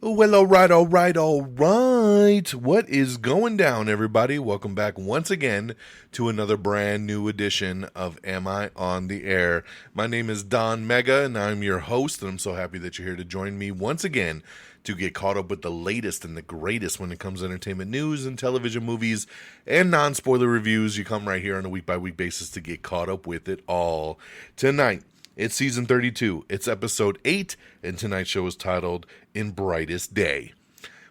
Well, all right. What is going down, everybody? Welcome back once again to another brand new edition of Am I on the Air? My name is DONMEGA, and I'm your host, and I'm so happy that you're here to join me once again to get caught up with the latest and the greatest when it comes to entertainment news and television movies and non-spoiler reviews. You come right here on a week-by-week basis to get caught up with it all. Tonight, it's season 32. It's episode 8, and tonight's show is titled In Brightest Day.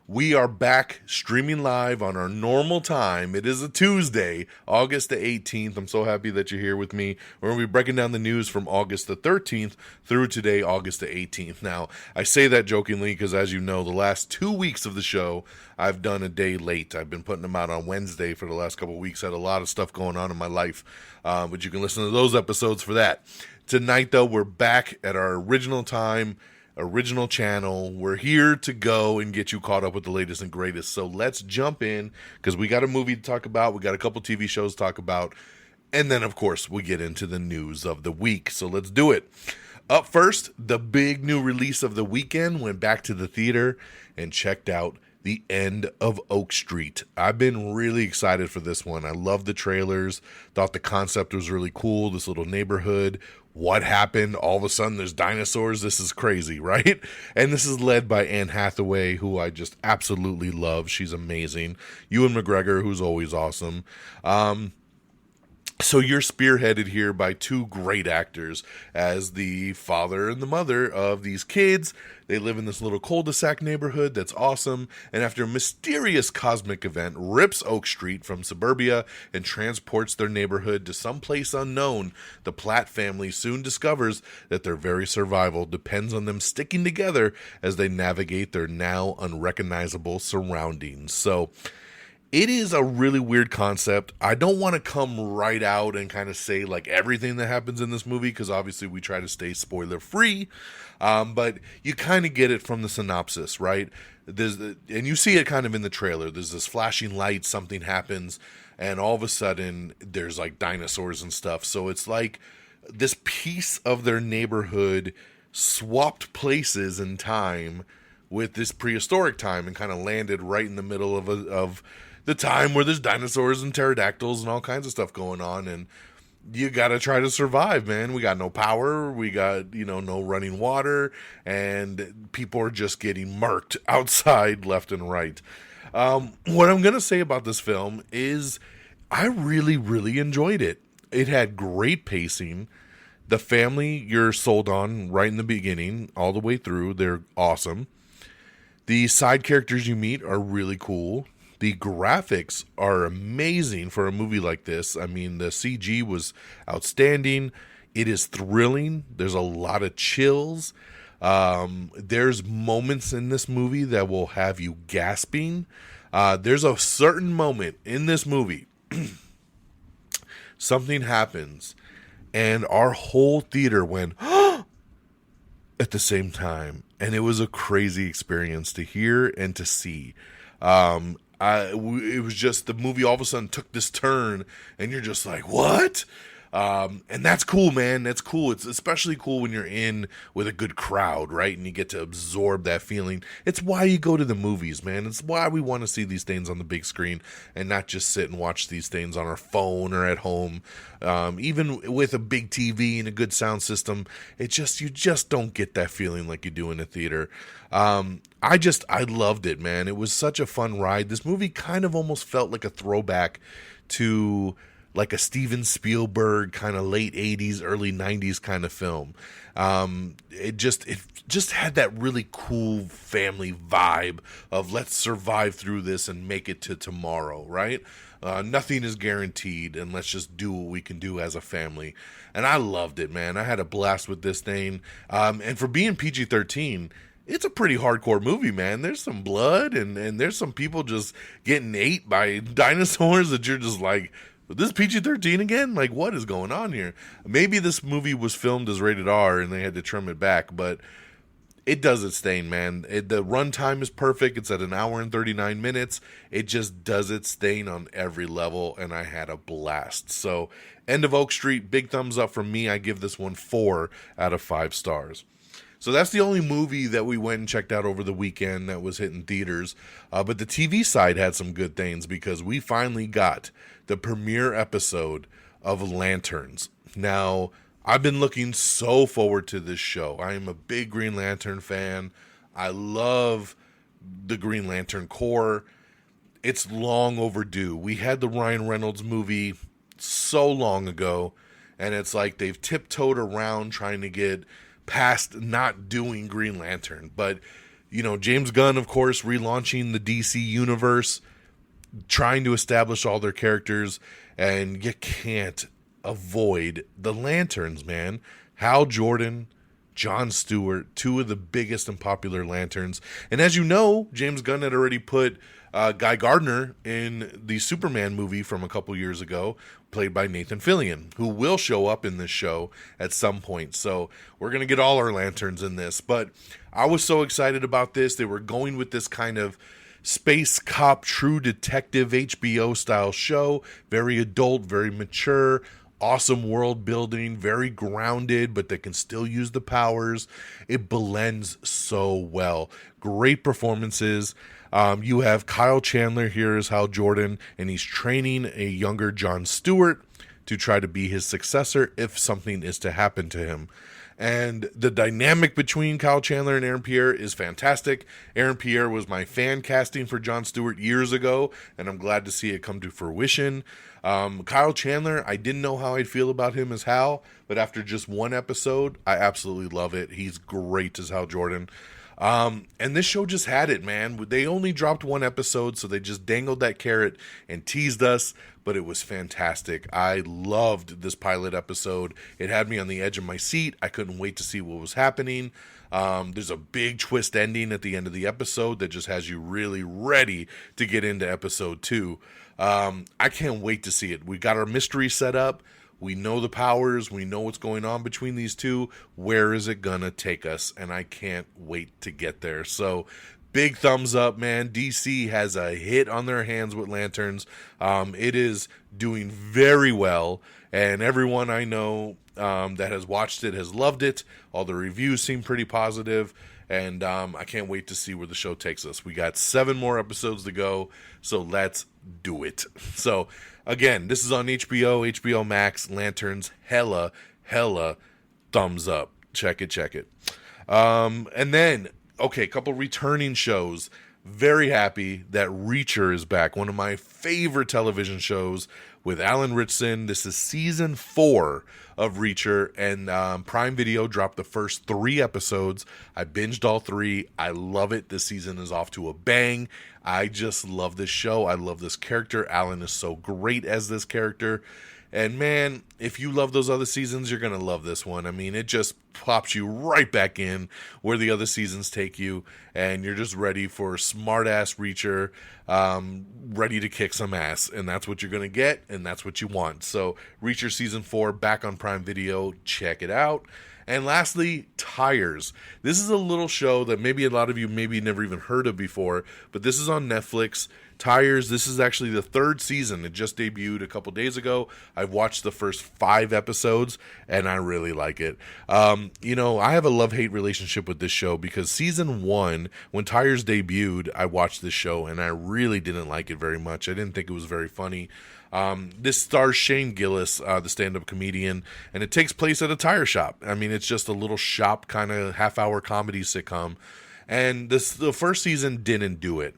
We are back streaming live on our normal time. It is a Tuesday, August the 18th. I'm so happy that you're here with me. We're going to be breaking down the news from August the 13th through today, August the 18th. Now, I say that jokingly because, as you know, the last 2 weeks of the show, I've done a day late. I've been putting them out on Wednesday for the last couple of weeks. I had a lot of stuff going on in my life, but you can listen to those episodes for that. Tonight, though, we're back at our original time, original channel. We're here to go and get you caught up with the latest and greatest. So let's jump in, because we got a movie to talk about. We got a couple TV shows to talk about. And then, of course, we get into the news of the week. So let's do it. Up first, the big new release of the weekend. Went back to the theater and checked out The End of Oak Street. I've been really excited for this one. I love the trailers. Thought the concept was really cool. This little neighborhood. What happened? All of a sudden there's dinosaurs. This is crazy, right? And this is led by Anne Hathaway, who I just absolutely love. She's amazing. Ewan McGregor, who's always awesome. So you're spearheaded here by two great actors as the father and the mother of these kids. They live in this little cul-de-sac neighborhood that's awesome, and after a mysterious cosmic event rips Oak Street from suburbia and transports their neighborhood to some place unknown, the Platt family soon discovers that their very survival depends on them sticking together as they navigate their now unrecognizable surroundings. So it is a really weird concept. I don't want to come right out and kind of say like everything that happens in this movie, because obviously we try to stay spoiler free, but you kind of get it from the synopsis, right? And you see it kind of in the trailer. There's this flashing light, something happens, and all of a sudden there's like dinosaurs and stuff. So it's like this piece of their neighborhood swapped places in time with this prehistoric time and kind of landed right in the middle of the time where there's dinosaurs and pterodactyls and all kinds of stuff going on, and you gotta try to survive, man. We got no power, we got, no running water, and people are just getting murked outside left and right. What I'm gonna say about this film is I really, really enjoyed it. It had great pacing. The family you're sold on right in the beginning, all the way through, they're awesome. The side characters you meet are really cool. The graphics are amazing for a movie like this. I mean, the CG was outstanding. It is thrilling. There's a lot of chills. There's moments in this movie that will have you gasping. There's a certain moment in this movie. Something happens, and our whole theater went at the same time. And it was a crazy experience to hear and to see. It was just the movie all of a sudden took this turn, and you're just like, what? And that's cool, man. That's cool. It's especially cool when you're in with a good crowd, right? And you get to absorb that feeling. It's why you go to the movies, man. It's why we want to see these things on the big screen and not just sit and watch these things on our phone or at home. Even with a big TV and a good sound system, you just don't get that feeling like you do in a theater. I loved it, man. It was such a fun ride. This movie kind of almost felt like a throwback to like a Steven Spielberg kind of late 80s, early 90s kind of film. It just had that really cool family vibe of let's survive through this and make it to tomorrow, right? Nothing is guaranteed, and let's just do what we can do as a family. And I loved it, man. I had a blast with this thing. And for being PG-13, it's a pretty hardcore movie, man. There's some blood, and there's some people just getting ate by dinosaurs that you're just like, this is PG-13 again? Like, what is going on here? Maybe this movie was filmed as rated R and they had to trim it back, but it does its thing, man. The runtime is perfect. It's at 1 hour and 39 minutes. It just does its thing on every level, and I had a blast. So, End of Oak Street, big thumbs up from me. I give this one 4 out of 5 stars. So that's the only movie that we went and checked out over the weekend that was hitting theaters. But the TV side had some good things because we finally got the premiere episode of Lanterns. Now, I've been looking so forward to this show. I am a big Green Lantern fan. I love the Green Lantern Corps. It's long overdue. We had the Ryan Reynolds movie so long ago, and it's like they've tiptoed around trying to get past not doing Green Lantern. But, you know, James Gunn, of course, relaunching the DC universe, trying to establish all their characters, and you can't avoid the Lanterns, man. Hal Jordan, Jon Stewart, two of the biggest and popular Lanterns. And as you know, James Gunn had already put Guy Gardner in the Superman movie from a couple years ago, played by Nathan Fillion, who will show up in this show at some point. So we're going to get all our Lanterns in this. But I was so excited about this. They were going with this kind of space cop, true detective HBO style show. Very adult, very mature. Awesome world building, very grounded, but they can still use the powers. It blends so well. Great performances. You have Kyle Chandler here as Hal Jordan, and he's training a younger Jon Stewart to try to be his successor if something is to happen to him. And the dynamic between Kyle Chandler and Aaron Pierre is fantastic. Aaron Pierre was my fan casting for Jon Stewart years ago, and I'm glad to see it come to fruition. Kyle Chandler, I didn't know how I'd feel about him as Hal, but after just one episode, I absolutely love it. He's great as Hal Jordan. And this show just had it, man. They only dropped one episode, so they just dangled that carrot and teased us, but it was fantastic. I loved this pilot episode. It had me on the edge of my seat. I couldn't wait to see what was happening. There's a big twist ending at the end of the episode that just has you really ready to get into episode 2. I can't wait to see it. We got our mystery set up. We know the powers. We know what's going on between these two. Where is it gonna take us? And I can't wait to get there. So big thumbs up, man. DC has a hit on their hands with Lanterns. It is doing very well. And everyone I know that has watched it has loved it. All the reviews seem pretty positive. And I can't wait to see where the show takes us. We got 7 more episodes to go. So let's do it. So again, this is on HBO Max, Lanterns, hella thumbs up. Check it. And then, okay, a couple returning shows. Very happy that Reacher is back. One of my favorite television shows with Alan Ritchson. This is season 4 of Reacher, and Prime Video dropped the first 3 episodes. I binged all 3. I love it. This season is off to a bang. I just love this show. I love this character. Alan is so great as this character. And man, if you love those other seasons, you're going to love this one. I mean, it just pops you right back in where the other seasons take you. And you're just ready for smart-ass Reacher, ready to kick some ass. And that's what you're going to get, and that's what you want. So Reacher Season 4 back on Prime Video. Check it out. And lastly, Tires. This is a little show that maybe a lot of you maybe never even heard of before, but this is on Netflix. Tires, this is actually the 3rd season. It just debuted a couple days ago. I've watched the first 5 episodes, and I really like it. You know, I have a love-hate relationship with this show because season 1, when Tires debuted, I watched this show, and I really didn't like it very much. I didn't think it was very funny. This stars Shane Gillis, the stand-up comedian, and it takes place at a tire shop. I mean, it's just a little shop kind of half-hour comedy sitcom, and the first season didn't do it.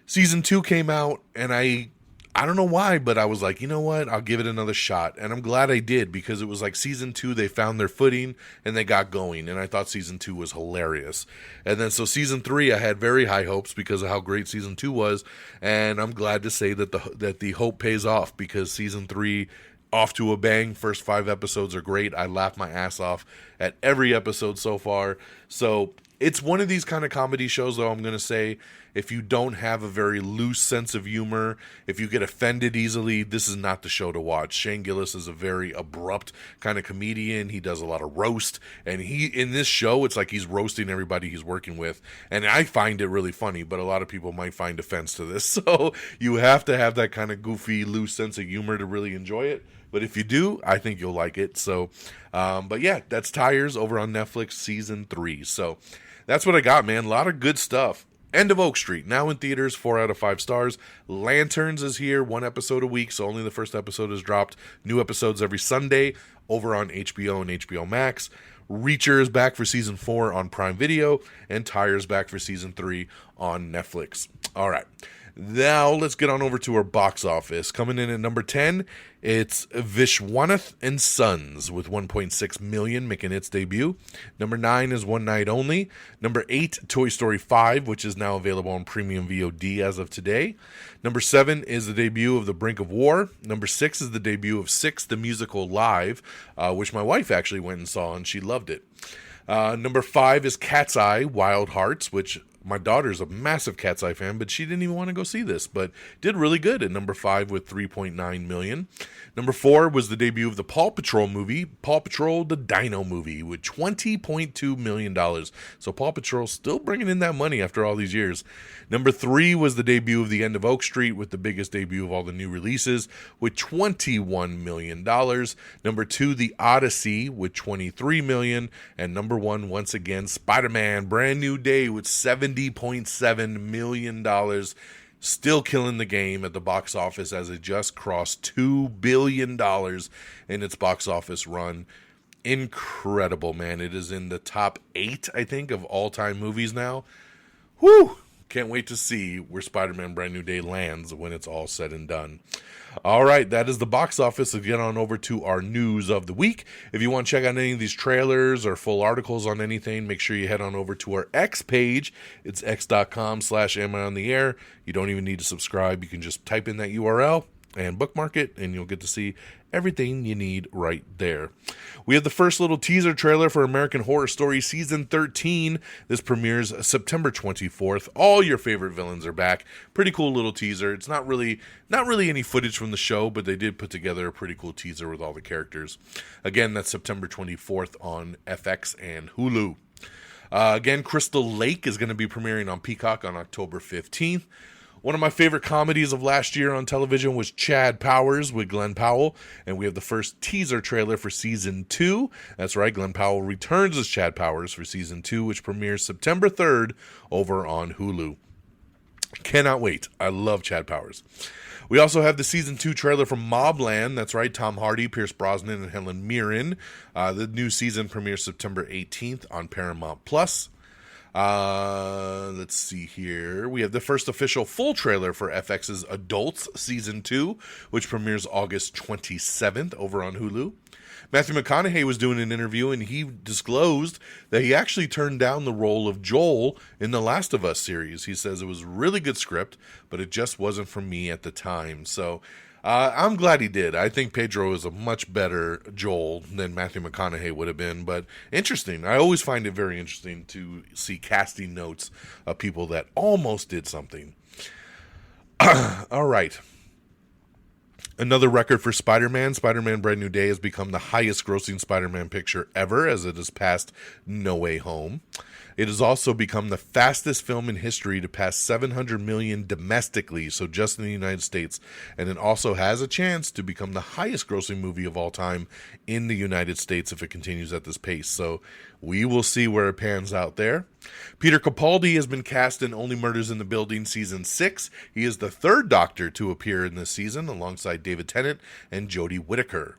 Season 2 came out, and I don't know why, but I was like, you know what? I'll give it another shot. And I'm glad I did, because it was like season 2, they found their footing, and they got going. And I thought season 2 was hilarious. And then so season 3, I had very high hopes because of how great season 2 was. And I'm glad to say that the hope pays off, because season 3, off to a bang. First 5 episodes are great. I laughed my ass off at every episode so far. So it's one of these kind of comedy shows, though, I'm going to say, if you don't have a very loose sense of humor, if you get offended easily, this is not the show to watch. Shane Gillis is a very abrupt kind of comedian. He does a lot of roast, and in this show, it's like he's roasting everybody he's working with, and I find it really funny, but a lot of people might find offense to this, so you have to have that kind of goofy, loose sense of humor to really enjoy it. But if you do, I think you'll like it. So, but yeah, that's Tires over on Netflix season 3. So that's what I got, man. A lot of good stuff. End of Oak Street, now in theaters, 4 out of 5 stars. Lanterns is here, 1 episode a week, so only the first episode is dropped. New episodes every Sunday over on HBO and HBO Max. Reacher is back for season 4 on Prime Video, and Tires back for season 3 on Netflix. All right. Now let's get on over to our box office. Coming in at number 10, it's Vishwanath and Sons with 1.6 million making its debut. Number 9 is One Night Only. Number 8, Toy Story 5, which is now available on premium VOD as of today. Number 7 is the debut of The Brink of War. Number 6 is the debut of Six, the Musical Live, which my wife actually went and saw, and she loved it. Number 5 is Cat's Eye, Wild Hearts, which my daughter's a massive Cat's Eye fan, but she didn't even want to go see this, but did really good at number 5 with 3.9 million. Number 4 was the debut of the Paw Patrol movie, Paw Patrol the Dino Movie, with $20.2 million. So Paw Patrol still bringing in that money after all these years. Number 3 was the debut of The End of Oak Street, with the biggest debut of all the new releases, with $21 million. Number 2, The Odyssey, with $23 million. And number 1, once again, Spider-Man, Brand New Day, with $70.7 million. Still killing the game at the box office as it just crossed $2 billion in its box office run. Incredible, man. It is in the top 8, I think, of all-time movies now. Whew! Can't wait to see where Spider-Man Brand New Day lands when it's all said and done. All right, that is the box office. So get on over to our news of the week. If you want to check out any of these trailers or full articles on anything, make sure you head on over to our X page. It's x.com/amiontheair. You don't even need to subscribe. You can just type in that URL and bookmark it, and you'll get to see everything you need right there. We have the first little teaser trailer for American Horror Story Season 13. This premieres September 24th. All your favorite villains are back. Pretty cool little teaser. It's not really any footage from the show, but they did put together a pretty cool teaser with all the characters. Again, that's September 24th on FX and Hulu. Again, Crystal Lake is going to be premiering on Peacock on October 15th. One of my favorite comedies of last year on television was Chad Powers with Glenn Powell, and we have the first teaser trailer for Season 2. That's right, Glenn Powell returns as Chad Powers for Season 2, which premieres September 3rd over on Hulu. Cannot wait. I love Chad Powers. We also have the Season 2 trailer from Mobland. That's right, Tom Hardy, Pierce Brosnan, and Helen Mirren. The new season premieres September 18th on Paramount+. Let's see here. We have the first official full trailer for FX's Adults Season 2, which premieres August 27th over on Hulu. Matthew McConaughey was doing an interview, and he disclosed that he actually turned down the role of Joel in the Last of Us series. He says it was a really good script, but it just wasn't for me at the time. So I'm glad he did. I think Pedro is a much better Joel than Matthew McConaughey would have been, but interesting. I always find it very interesting to see casting notes of people that almost did something. All right. Another record for Spider-Man. Spider-Man Brand New Day has become the highest grossing Spider-Man picture ever, as it has passed No Way Home. It has also become the fastest film in history to pass 700 million domestically, so just in the United States. And it also has a chance to become the highest grossing movie of all time in the United States if it continues at this pace. So we will see where it pans out there. Peter Capaldi has been cast in Only Murders in the Building Season 6. He is the third Doctor to appear in this season, alongside David Tennant and Jodie Whittaker.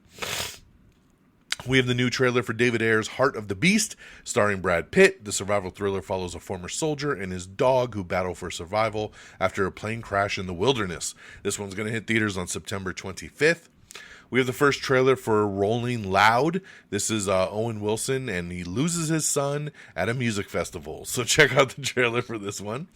We have the new trailer for David Ayer's Heart of the Beast, starring Brad Pitt. The survival thriller follows a former soldier and his dog who battle for survival after a plane crash in the wilderness. This one's going to hit theaters on September 25th. We have the first trailer for Rolling Loud. This is Owen Wilson, and he loses his son at a music festival. So check out the trailer for this one.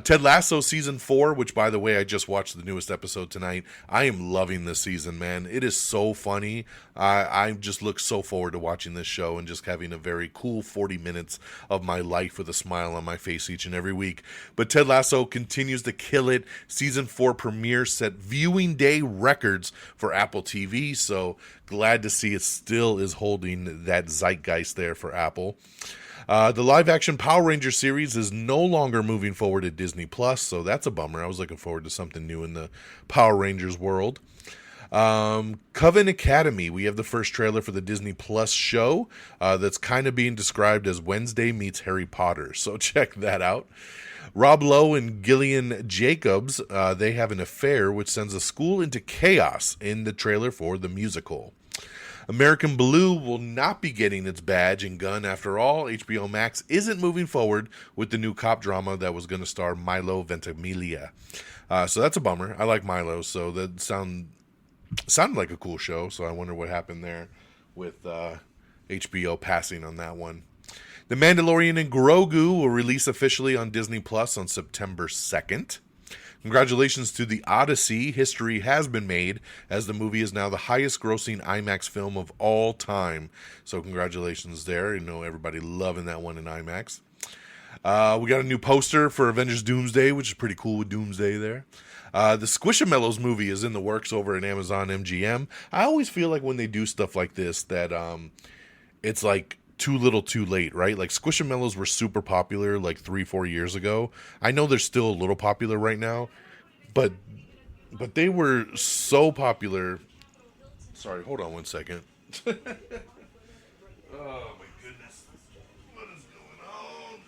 Ted Lasso Season 4, which, by the way, I just watched the newest episode tonight. I am loving this season, man. It is so funny. I just look so forward to watching this show and just having a very cool 40 minutes of my life with a smile on my face each and every week. But Ted Lasso continues to kill it. Season 4 premiere set viewing day records for Apple TV, so glad to see it still is holding that zeitgeist there for Apple. The live-action Power Rangers series is no longer moving forward at Disney+, so that's a bummer. I was looking forward to something new in the Power Rangers world. Coven Academy. We have the first trailer for the Disney Plus show that's kind of being described as Wednesday meets Harry Potter. So check that out. Rob Lowe and Gillian Jacobs, they have an affair which sends a school into chaos in the trailer for the musical. American Blue will not be getting its badge and gun after all. HBO Max isn't moving forward with the new cop drama that was going to star Milo Ventimiglia. So that's a bummer. I like Milo, so that sounded like a cool show. So I wonder what happened there with HBO passing on that one. The Mandalorian and Grogu will release officially on Disney Plus on September 2nd. Congratulations to The Odyssey. History has been made as the movie is now the highest grossing IMAX film of all time. So congratulations there. You know, everybody loving that one in IMAX. We got a new poster for Avengers Doomsday, which is pretty cool with Doomsday there. The Squishamallows movie is in the works over at Amazon MGM. I always feel like when they do stuff like this that it's like too little too late, right? Like Squishamallows were super popular like 3-4 years ago. I know they're still a little popular right now, but they were so popular. Sorry, hold on one second. Oh my goodness. What is going on?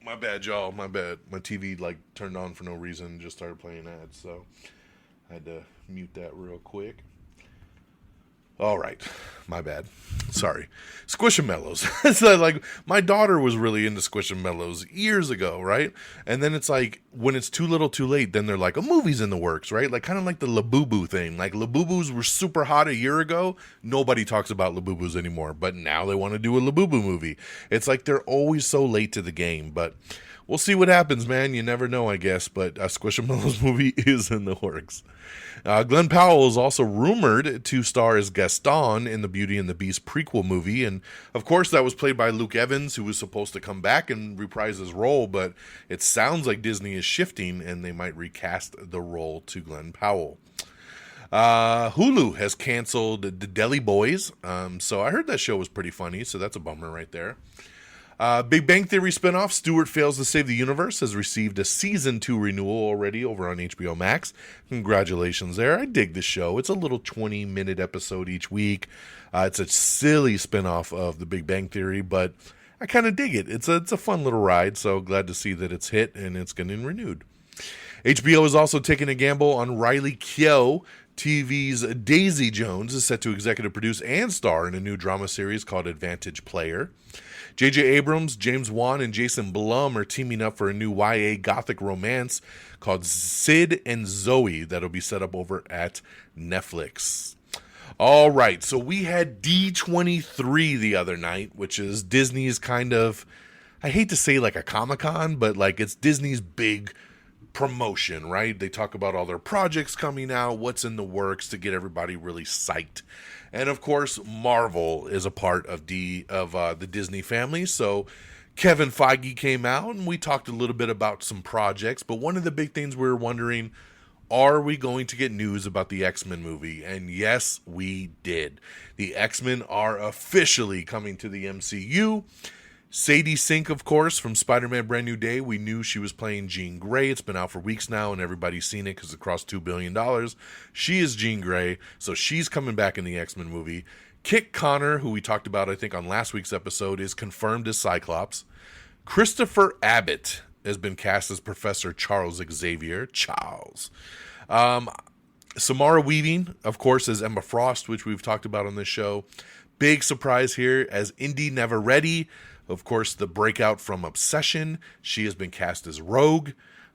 My bad, y'all. My bad. My TV like turned on for no reason and just started playing ads, so I had to mute that real quick. All right, my bad. Sorry. Squishamallows. So like my daughter was really into Squishamallows years ago, right? And then it's like when it's too little, too late. Then they're like a movie's in the works, right? Like kind of like the Labubu thing. Like Labubus were super hot a year ago. Nobody talks about Labubus anymore, but now they want to do a Labubu movie. It's like they're always so late to the game, but we'll see what happens, man. You never know, I guess. But a Squishamallows movie is in the works. Glenn Powell is also rumored to star as Gaston in the Beauty and the Beast prequel movie. And, of course, that was played by Luke Evans, who was supposed to come back and reprise his role. But it sounds like Disney is shifting, and they might recast the role to Glenn Powell. Hulu has canceled The Deli Boys. So I heard that show was pretty funny, so that's a bummer right there. Big Bang Theory spinoff, Stuart Fails to Save the Universe, has received a season 2 renewal already over on HBO Max. Congratulations there. I dig the show. It's a little 20-minute episode each week. It's a silly spinoff of The Big Bang Theory, but I kind of dig it. It's a fun little ride, so glad to see that it's hit and it's getting renewed. HBO is also taking a gamble on Riley Keough. TV's Daisy Jones is set to executive produce and star in a new drama series called Advantage Player. J.J. Abrams, James Wan, and Jason Blum are teaming up for a new YA gothic romance called Sid and Zoe that'll be set up over at Netflix. All right, so we had D23 the other night, which is Disney's kind of, I hate to say like a Comic-Con, but like it's Disney's big promotion, right? They talk about all their projects coming out, what's in the works to get everybody really psyched. And of course, Marvel is a part of the Disney family. So Kevin Feige came out and we talked a little bit about some projects. But one of the big things we were wondering, are we going to get news about the X-Men movie? And yes, we did. The X-Men are officially coming to the MCU. Sadie Sink, of course, from Spider-Man Brand New Day. We knew she was playing Jean Grey. It's been out for weeks now, and everybody's seen it because it crossed $2 billion. She is Jean Grey, so she's coming back in the X-Men movie. Kit Connor, who we talked about, I think, on last week's episode, is confirmed as Cyclops. Christopher Abbott has been cast as Professor Charles Xavier. Charles. Samara Weaving, of course, as Emma Frost, which we've talked about on this show. Big surprise here as Indy Neverready. Of course, the breakout from Obsession. She has been cast as Rogue.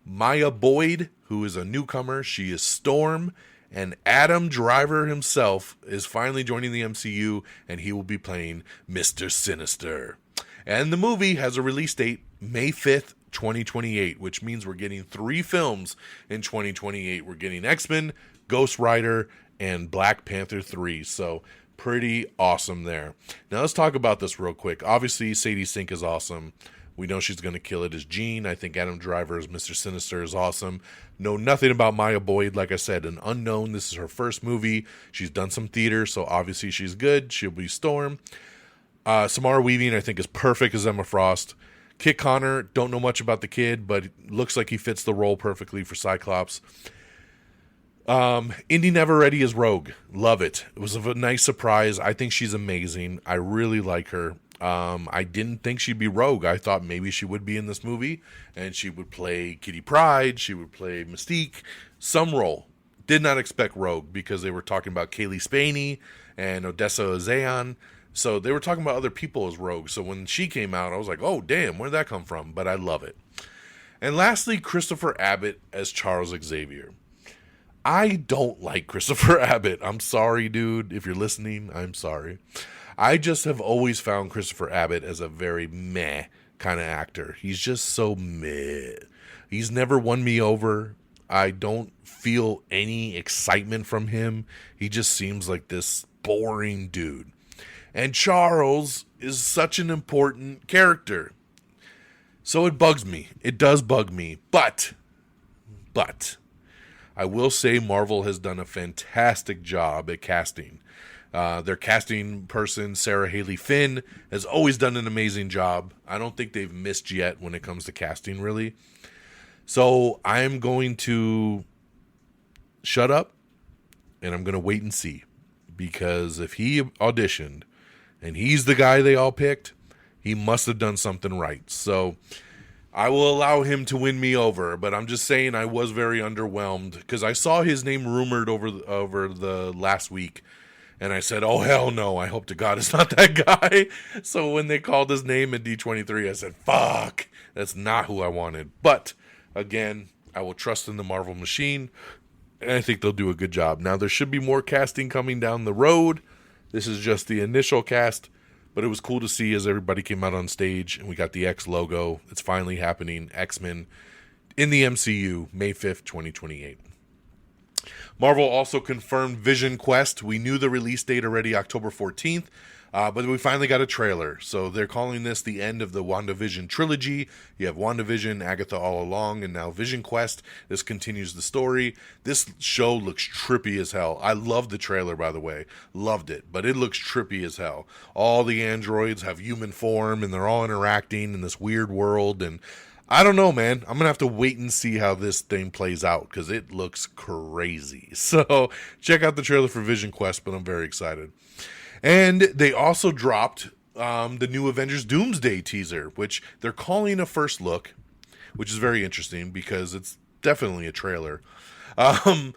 Maya Boyd, who is a newcomer. She is Storm. And Adam Driver himself is finally joining the MCU, and he will be playing Mr. Sinister. And the movie has a release date, May 5th, 2028, which means we're getting 3 films in 2028. We're getting X-Men, Ghost Rider, and Black Panther 3. So pretty awesome there. Now let's talk about this real quick. Obviously, Sadie Sink is awesome. We know she's going to kill it as Jean. I think Adam Driver as Mr. Sinister is awesome. Know nothing about Maya Boyd. Like I said, an unknown. This is her first movie. She's done some theater, so obviously she's good. She'll be Storm. Samara Weaving, I think, is perfect as Emma Frost. Kit Connor, don't know much about the kid, but looks like he fits the role perfectly for Cyclops. Indy Never Ready as Rogue. Love it. It was a nice surprise. I think she's amazing. I really like her. I didn't think she'd be Rogue. I thought maybe she would be in this movie and she would play Kitty Pryde. She would play Mystique. Some role. Did not expect Rogue because they were talking about Kaylee Spaney and Odessa Ozean. So they were talking about other people as Rogue. So when she came out, I was like, oh, damn, where'd that come from? But I love it. And lastly, Christopher Abbott as Charles Xavier. I don't like Christopher Abbott. I'm sorry, dude. If you're listening, I'm sorry. I just have always found Christopher Abbott as a very meh kind of actor. He's just so meh. He's never won me over. I don't feel any excitement from him. He just seems like this boring dude. And Charles is such an important character. So it bugs me. It does bug me. But, I will say Marvel has done a fantastic job at casting. Their casting person, Sarah Haley Finn, has always done an amazing job. I don't think they've missed yet when it comes to casting, really. So I'm going to shut up, and I'm going to wait and see. Because if he auditioned, and he's the guy they all picked, he must have done something right. So I will allow him to win me over, but I'm just saying I was very underwhelmed because I saw his name rumored over the last week, and I said, oh, hell no, I hope to God it's not that guy. So when they called his name at D23, I said, fuck, that's not who I wanted. But, again, I will trust in the Marvel machine, and I think they'll do a good job. Now, there should be more casting coming down the road. This is just the initial cast. But it was cool to see as everybody came out on stage and we got the X logo. It's finally happening. X-Men in the MCU, May 5th, 2028. Marvel also confirmed Vision Quest. We knew the release date already, October 14th. But we finally got a trailer. So they're calling this the end of the WandaVision trilogy. You have WandaVision, Agatha All Along, and now Vision Quest. This continues the story. This show looks trippy as hell. I love the trailer, by the way. Loved it. But it looks trippy as hell. All the androids have human form, and they're all interacting in this weird world. And I don't know, man. I'm going to have to wait and see how this thing plays out, because it looks crazy. So check out the trailer for Vision Quest, but I'm very excited. And they also dropped the new Avengers Doomsday teaser, which they're calling a first look, which is very interesting because it's definitely a trailer. And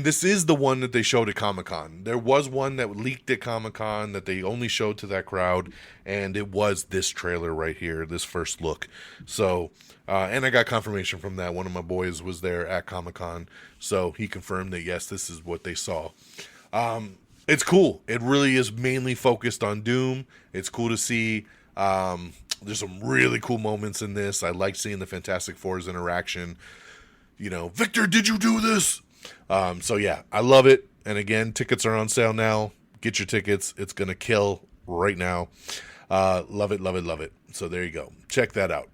this is the one that they showed at Comic-Con. There was one that leaked at Comic-Con that they only showed to that crowd, and it was this trailer right here, this first look. So, and I got confirmation from that. One of my boys was there at Comic-Con, so he confirmed that, yes, this is what they saw. It's cool. It really is mainly focused on Doom. It's cool to see. There's some really cool moments in this. I like seeing the Fantastic Four's interaction. You know, Victor, did you do this? So yeah, I love it. And again, tickets are on sale now. Get your tickets. It's going to kill right now. Love it, love it, love it. So there you go. Check that out.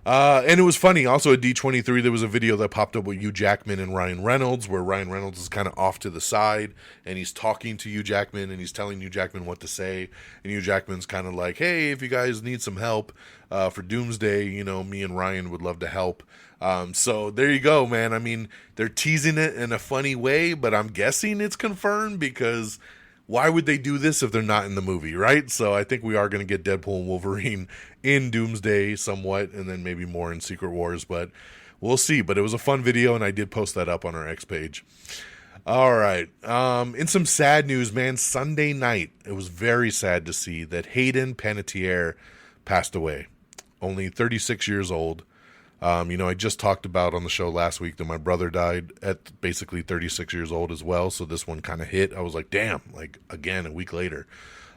And it was funny. Also at D23, there was a video that popped up with Hugh Jackman and Ryan Reynolds, where Ryan Reynolds is kind of off to the side, and he's talking to Hugh Jackman, and he's telling Hugh Jackman what to say. And Hugh Jackman's kind of like, hey, if you guys need some help for Doomsday, you know, me and Ryan would love to help. So there you go, man. I mean, they're teasing it in a funny way, but I'm guessing it's confirmed because why would they do this if they're not in the movie, right? So I think we are going to get Deadpool and Wolverine in Doomsday somewhat, and then maybe more in Secret Wars, but we'll see. But it was a fun video, and I did post that up on our X page. All right. In some sad news, man, Sunday night, it was very sad to see that Hayden Panettiere passed away. Only 36 years old. You know, I just talked about on the show last week that my brother died at basically 36 years old as well. So this one kind of hit. I was like, damn, like again, a week later.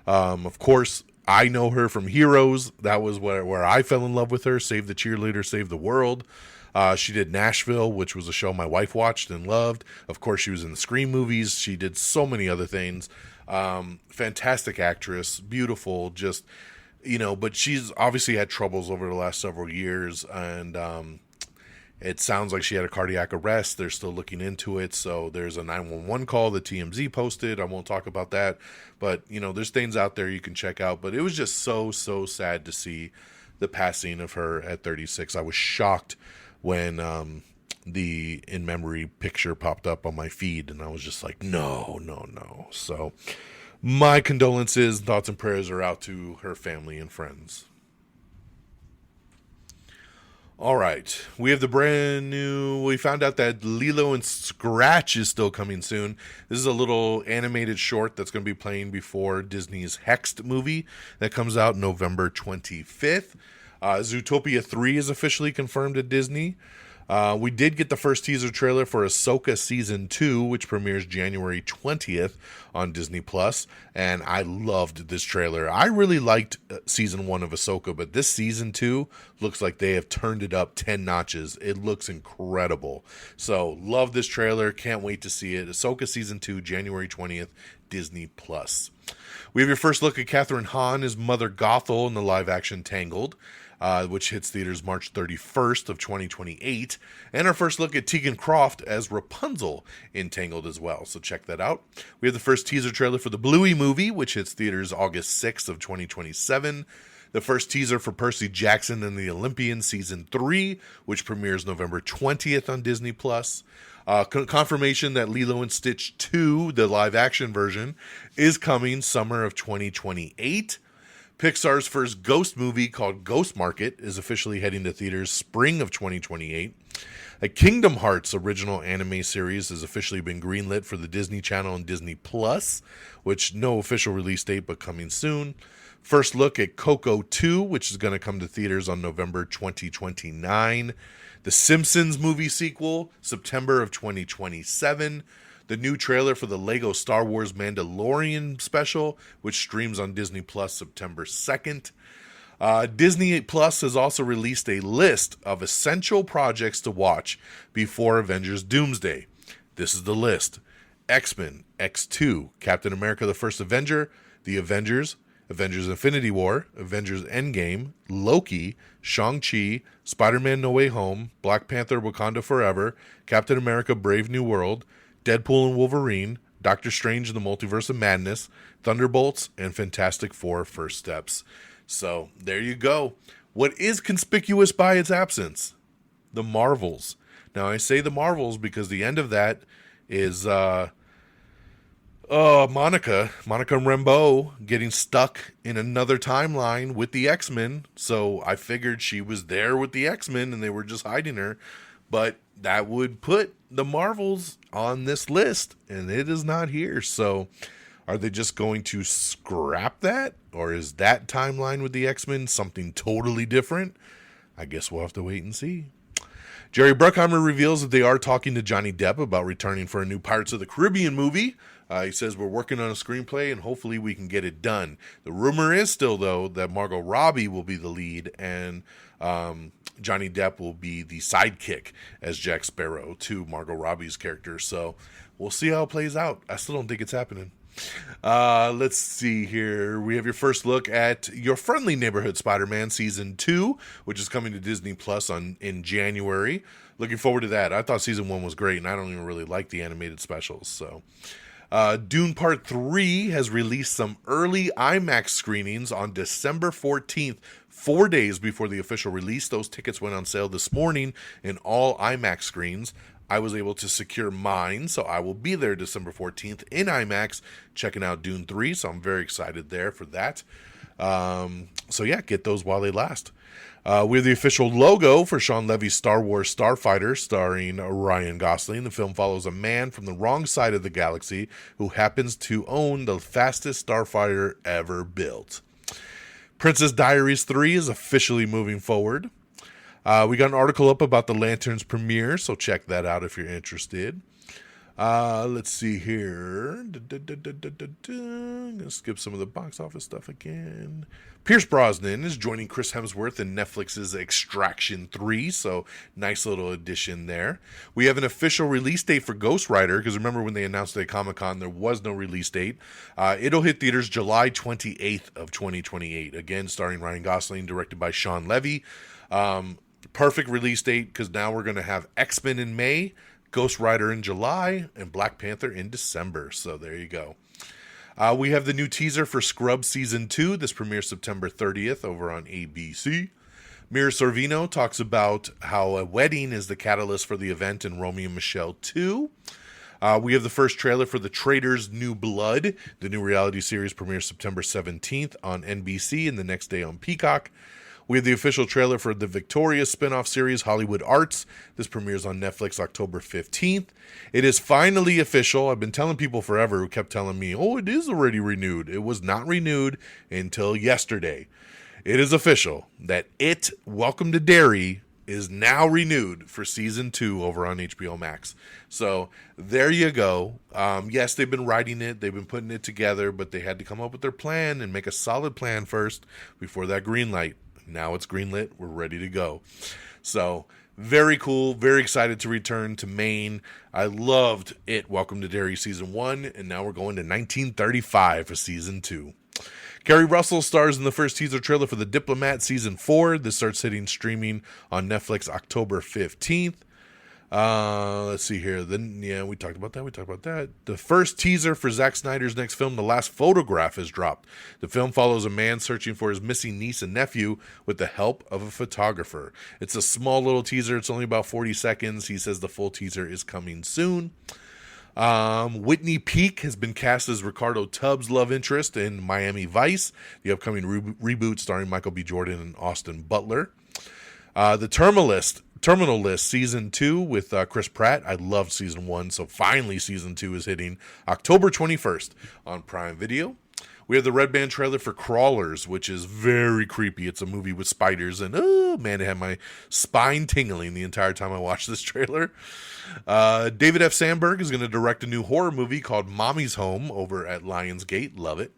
Of course, I know her from Heroes. That was where I fell in love with her. Save the Cheerleader, Save the World. She did Nashville, which was a show my wife watched and loved. Of course, she was in the Scream movies. She did so many other things. Fantastic actress, beautiful, just... You know, but she's obviously had troubles over the last several years, and it sounds like she had a cardiac arrest. They're still looking into it, so there's a 911 call that TMZ posted. I won't talk about that, but, you know, there's things out there you can check out, but it was just so sad to see the passing of her at 36. I was shocked when the in memory picture popped up on my feed, and I was just like, no, no, no. So my condolences, thoughts and prayers are out to her family and friends. All right, we have the brand new. We found out that Lilo and Scratch is still coming soon. This is a little animated short that's going to be playing before Disney's Hexed movie that comes out November 25th. Zootopia 3 is officially confirmed at Disney. We did get the first teaser trailer for Ahsoka Season 2, which premieres January 20th on Disney+. And I loved this trailer. I really liked Season 1 of Ahsoka, but this Season 2 looks like they have turned it up 10 notches. It looks incredible. So, love this trailer. Can't wait to see it. Ahsoka Season 2, January 20th, Disney+. We have your first look at Catherine Hahn as Mother Gothel in the live-action Tangled, which hits theaters March 31st of 2028. And our first look at Tegan Croft as Rapunzel in Tangled as well. So check that out. We have the first teaser trailer for the Bluey movie, which hits theaters August 6th of 2027. The first teaser for Percy Jackson and the Olympians Season 3, which premieres November 20th on Disney+. Confirmation that Lilo and Stitch 2, the live-action version, is coming summer of 2028. Pixar's first ghost movie called Ghost Market is officially heading to theaters spring of 2028. A Kingdom Hearts original anime series has officially been greenlit for the Disney Channel and Disney Plus, which no official release date but coming soon. First look at Coco 2, which is going to come to theaters on November 2029. The Simpsons movie sequel, September of 2027. The new trailer for the Lego Star Wars Mandalorian special, which streams on Disney Plus September 2nd. Disney Plus has also released a list of essential projects to watch before Avengers Doomsday. This is the list: X-Men, X2, Captain America the First Avenger, The Avengers, Avengers Infinity War, Avengers Endgame, Loki, Shang-Chi, Spider-Man No Way Home, Black Panther Wakanda Forever, Captain America Brave New World, Deadpool and Wolverine, Doctor Strange and the Multiverse of Madness, Thunderbolts, and Fantastic Four First Steps. So, there you go. What is conspicuous by its absence? The Marvels. Now, I say the Marvels because the end of that is Monica Rambeau getting stuck in another timeline with the X-Men. So I figured she was there with the X-Men and they were just hiding her. But that would put the Marvels on this list, and it is not here. So are they just going to scrap that? Or is that timeline with the X-Men something totally different? I guess we'll have to wait and see. Jerry Bruckheimer reveals that they are talking to Johnny Depp about returning for a new Pirates of the Caribbean movie. He says, we're working on a screenplay and hopefully we can get it done. The rumor is still, though, that Margot Robbie will be the lead and Johnny Depp will be the sidekick as Jack Sparrow to Margot Robbie's character. So we'll see how it plays out. I still don't think it's happening. Let's see here. We have your first look at Your Friendly Neighborhood Spider-Man Season 2, which is coming to Disney Plus in January. Looking forward to that. I thought Season 1 was great, and I don't even really like the animated specials. So, Dune Part 3 has released some early IMAX screenings on December 14th, 4 days before the official release. Those tickets went on sale this morning in all IMAX screens. I was able to secure mine, so I will be there December 14th in IMAX checking out Dune 3, so I'm very excited there for that. So yeah, get those while they last. We have the official logo for Sean Levy's Star Wars Starfighter, starring Ryan Gosling. The film follows a man from the wrong side of the galaxy who happens to own the fastest starfighter ever built. Princess Diaries 3 is officially moving forward. We got an article up about the Lanterns premiere, so check that out if you're interested. Let's see here. I'm going to skip some of the box office stuff again. Pierce Brosnan is joining Chris Hemsworth in Netflix's Extraction 3, so nice little addition there. We have an official release date for Ghost Rider, because remember when they announced it at Comic-Con, there was no release date. It'll hit theaters July 28th of 2028. Again, starring Ryan Gosling, directed by Sean Levy. Perfect release date, because now we're going to have X-Men in May, Ghost Rider in July, and Black Panther in December. So there you go. We have the new teaser for Scrubs Season 2. This premieres September 30th over on ABC. Mira Sorvino talks about how a wedding is the catalyst for the event in Romeo and Michelle 2. We have the first trailer for The Traitors New Blood. The new reality series premieres September 17th on NBC and the next day on Peacock. We have the official trailer for the Victoria spinoff series Hollywood Arts. This premieres on Netflix October 15th. It is finally official. I've been telling people forever who kept telling me, oh, it is already renewed. It was not renewed until yesterday. It is official that Welcome to Derry is now renewed for season 2 over on HBO Max. So there you go. Yes, they've been writing it. They've been putting it together, but they had to come up with their plan and make a solid plan first before that green light. Now it's greenlit. We're ready to go. So very cool. Very excited to return to Maine. I loved Welcome to Derry season 1, and now we're going to 1935 for season 2. Kerry Russell stars in the first teaser trailer for The Diplomat season 4. This starts hitting streaming on Netflix October 15th. Let's see here. Then, we talked about that. The first teaser for Zack Snyder's next film, The Last Photograph, has dropped. The film follows a man searching for his missing niece and nephew with the help of a photographer. It's a small little teaser. It's only about 40 seconds. He says the full teaser is coming soon. Whitney Peak has been cast as Ricardo Tubbs' love interest in Miami Vice, the upcoming reboot starring Michael B. Jordan and Austin Butler. The Terminal List season 2 with Chris Pratt. I loved season 1, so finally season 2 is hitting October 21st on Prime Video. We have the Red Band trailer for Crawlers, which is very creepy. It's a movie with spiders, and oh man, it had my spine tingling the entire time I watched this trailer. David F. Sandberg is going to direct a new horror movie called Mommy's Home over at Lionsgate. Love it.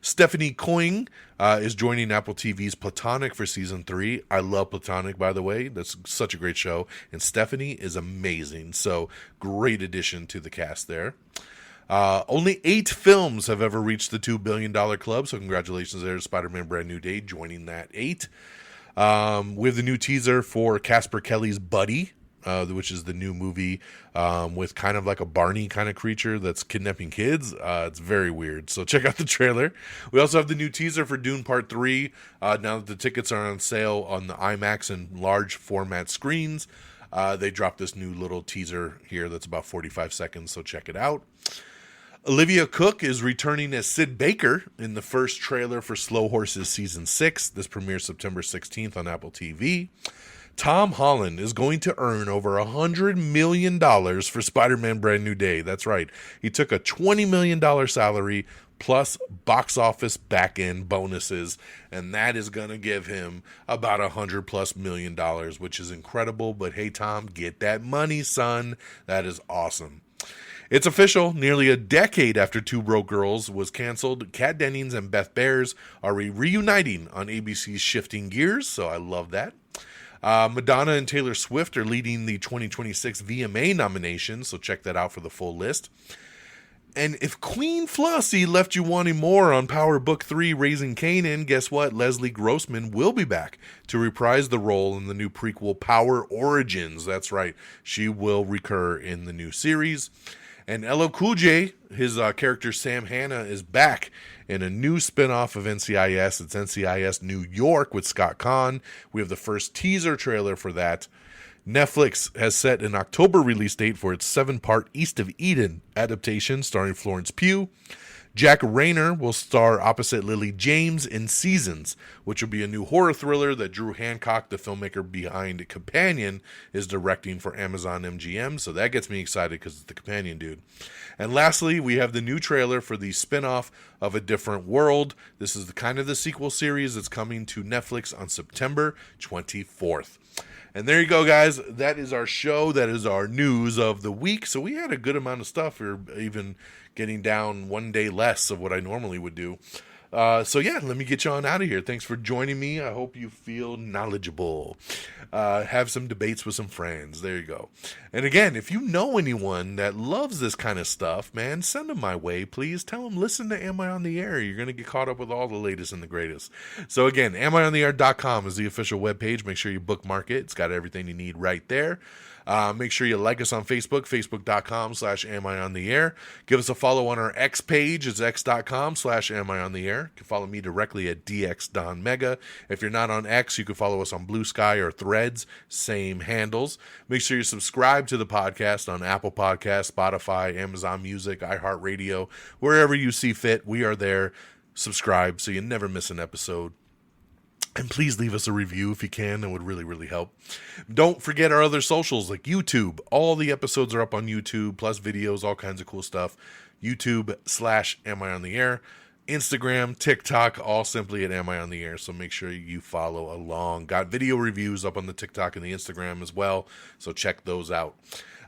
Stephanie Coing is joining Apple TV's Platonic for season 3. I love Platonic, by the way. That's such a great show. And Stephanie is amazing. So great addition to the cast there. Only 8 films have ever reached the $2 billion club. So congratulations there to Spider-Man Brand New Day joining that 8. We have the new teaser for Casper Kelly's Buddy, which is the new movie with kind of like a Barney kind of creature that's kidnapping kids. It's very weird. So check out the trailer. We also have the new teaser for Dune Part 3. Now that the tickets are on sale on the IMAX and large format screens, they dropped this new little teaser here that's about 45 seconds. So check it out. Olivia Cooke is returning as Sid Baker in the first trailer for Slow Horses Season 6. This premieres September 16th on Apple TV. Tom Holland is going to earn over $100 million for Spider-Man Brand New Day. That's right. He took a $20 million salary plus box office back-end bonuses, and that is going to give him about $100+ million, which is incredible. But hey, Tom, get that money, son. That is awesome. It's official. Nearly a decade after Two Broke Girls was canceled, Kat Dennings and Beth Behrs are reuniting on ABC's Shifting Gears, so I love that. Madonna and Taylor Swift are leading the 2026 VMA nominations, so check that out for the full list. And if Queen Flossie left you wanting more on Power Book 3 Raising Kanan, guess what? Leslie Grossman will be back to reprise the role in the new prequel Power Origins. That's right. She will recur in the new series. And LL Cool J, his character Sam Hanna, is back in a new spinoff of NCIS. It's NCIS New York with Scott Conn. We have the first teaser trailer for that. Netflix has set an October release date for its 7-part East of Eden adaptation starring Florence Pugh. Jack Rayner will star opposite Lily James in Seasons, which will be a new horror thriller that Drew Hancock, the filmmaker behind Companion, is directing for Amazon MGM. So that gets me excited because it's the Companion dude. And lastly, we have the new trailer for the spinoff of A Different World. This is the sequel series that's coming to Netflix on September 24th. And there you go, guys. That is our show. That is our news of the week. So we had a good amount of stuff. We're even getting down one day less of what I normally would do. So yeah, let me get you on out of here. Thanks for joining me. I hope you feel knowledgeable. Have some debates with some friends. There you go. And again, if you know anyone that loves this kind of stuff, man, send them my way, please. Tell them, listen to Am I on the Air? You're going to get caught up with all the latest and the greatest. So again, amiontheair.com is the official webpage. Make sure you bookmark it. It's got everything you need right there. Make sure you like us on Facebook, facebook.com/amiontheair. Give us a follow on our X page. It's x.com/amiontheair. Air. You can follow me directly at DXDonMega. If you're not on X, you can follow us on Blue Sky or Threads, same handles. Make sure you subscribe to the podcast on Apple Podcasts, Spotify, Amazon Music, iHeartRadio, wherever you see fit. We are there. Subscribe so you never miss an episode. And please leave us a review if you can. It would really, really help. Don't forget our other socials like YouTube. All the episodes are up on YouTube, plus videos, all kinds of cool stuff. YouTube/Am I on the Air. Instagram, TikTok, all simply at Am I on the Air. So make sure you follow along. Got video reviews up on the TikTok and the Instagram as well. So check those out.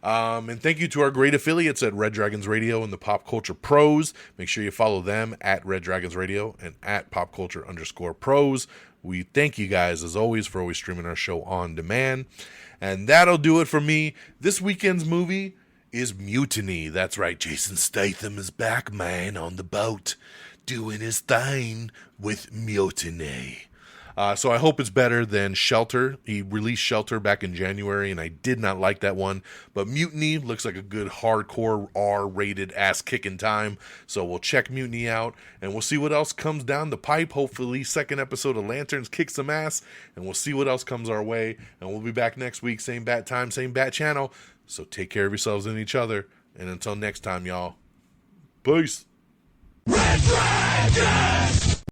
And thank you to our great affiliates at Red Dragons Radio and the Pop Culture Pros. Make sure you follow them at Red Dragons Radio and at popculture_pros. We thank you guys, as always, for always streaming our show on demand. And that'll do it for me. This weekend's movie is Mutiny. That's right, Jason Statham is back, man, on the boat, doing his thing with Mutiny. So I hope it's better than Shelter. He released Shelter back in January, and I did not like that one. But Mutiny looks like a good hardcore R-rated ass-kicking time. So we'll check Mutiny out, and we'll see what else comes down the pipe. Hopefully, second episode of Lanterns kicks some ass, and we'll see what else comes our way. And we'll be back next week, same bat time, same bat channel. So take care of yourselves and each other. And until next time, y'all, peace. Red Dragons!